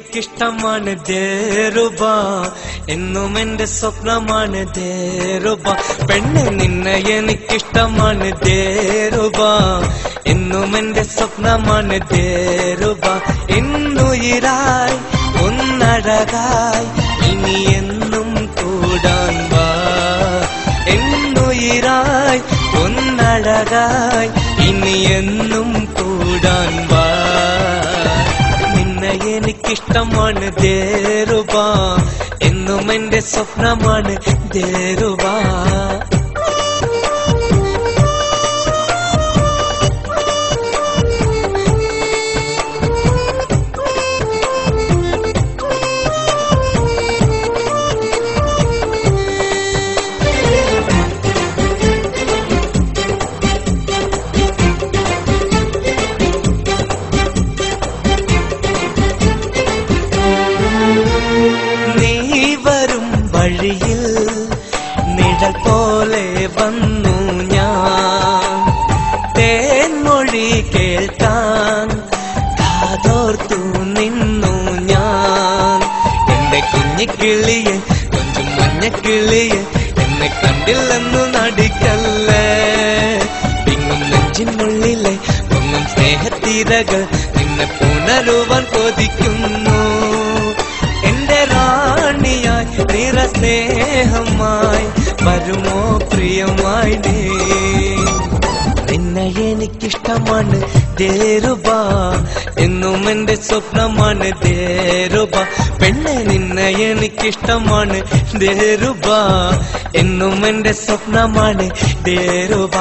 എനിക്കിഷ്ടമാണ് ദേറുബ, എന്നും എന്റെ സ്വപ്നമാണ് ദേറുബ. പെണ്ണെ നിന്നെ എനിക്കിഷ്ടമാണ് ദേറുബ, എന്നും എന്റെ സ്വപ്നമാണ് ദേറുബ. ഇന്നുയിരായി ഒന്നഴകായി ഇനി എന്നും കൂടാൻ വാ. എന്നുയിരായി ഒന്നഴകായി ഇനി എന്നും കൂടാൻ വാ. നിന്നെ എനിക്കിഷ്ടമാണ് ദേറുബ, എന്നും എന്റെ സ്വപ്നമാണ് ദേറുബ. വഴിയിൽ നിഴൽ പോലെ വന്നു ഞാൻ, തേൻമൊഴി കേൾക്കാൻ കാതോർത്തു നിന്നു ഞാൻ. എന്റെ കുഞ്ഞിക്കിളിയെ കൊഞ്ചും മഞ്ഞക്കിളിയെ എന്നെ കണ്ടില്ലെന്നു നടിക്കല്ലേ. പിങ്ങും നെഞ്ചിനുള്ളിലെ പൊങ്ങും സ്നേഹത്തിരകൾ നിന്നെ പുണരുവാൻ കൊതിക്കുന്നു. എന്റെ റാണിയായി നിറസ്നേഹമായി വരുമോ പ്രിയമായി നീ. നിന്നെ എനിക്കിഷ്ടമാണ് ദേറുബ, എന്നും എന്റെ സ്വപ്നമാണ് ദേറുബ. പെണ്ണെ നിന്നെ എനിക്കിഷ്ടമാണ് ദേറുബ, എന്നും എന്റെ സ്വപ്നമാണ് ദേറുബ.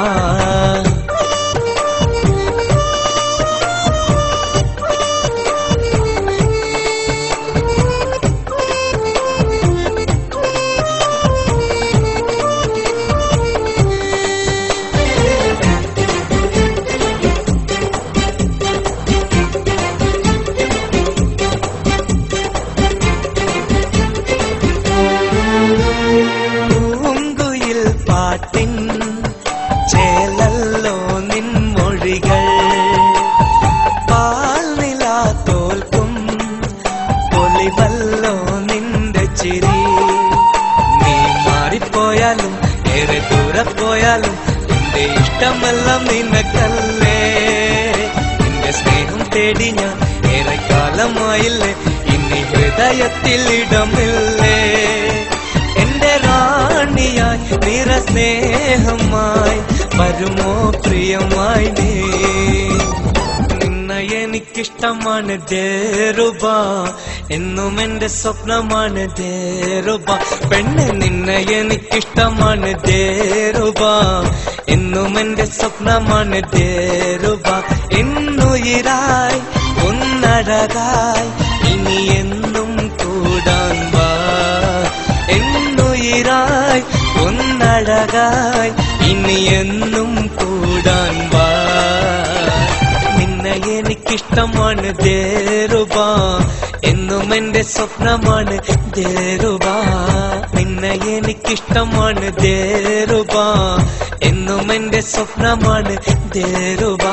ചേലല്ലോ നിൻ മൊഴികൾ, പാൽനില തോൽക്കും പൊലിവല്ലോ നിന്റെ ചിരി. നീ മാറിപ്പോയാലും ഏറെ ദൂരെ പോയാലും എന്റെ ഇഷ്ടമെല്ലാം നിനക്കല്ലേ. നിന്റെ സ്നേഹം തേടി ഞാൻ ഏറെ കാലമായില്ലേ, ഇനി ഹൃദയത്തിൽ ഇടമില്ലേ. എന്റെ റാണിയായി നിറസ്നേഹമായി വരുമോ പ്രിയമായി നീ. നിന്നെ എനിക്കിഷ്ടമാണ് ദേറുബ, എന്നും എന്റെ സ്വപ്നമാണ് ദേറുബ. പെണ്ണെ നിന്നെ എനിക്കിഷ്ടമാണ് ദേറുബ, എന്നും എന്റെ സ്വപ്നമാണ് ദേറുബ. ഇന്നുയിരായി ഒന്നഴകായി ഇനി എന്നും കൂടാൻ വാ. എന്നുയിരായി ഒന്നഴകായി ഇനി എന്നും കൂടാൻ വാ. നിന്നെ എനിക്കിഷ്ടമാണ് ദേറുബ, എന്നും എന്റെ സ്വപ്നമാണ് ദേറുബ. നിന്നെ എനിക്കിഷ്ടമാണ് ദേറുബ, എന്നും എന്റെ സ്വപ്നമാണ് ദേറുബ.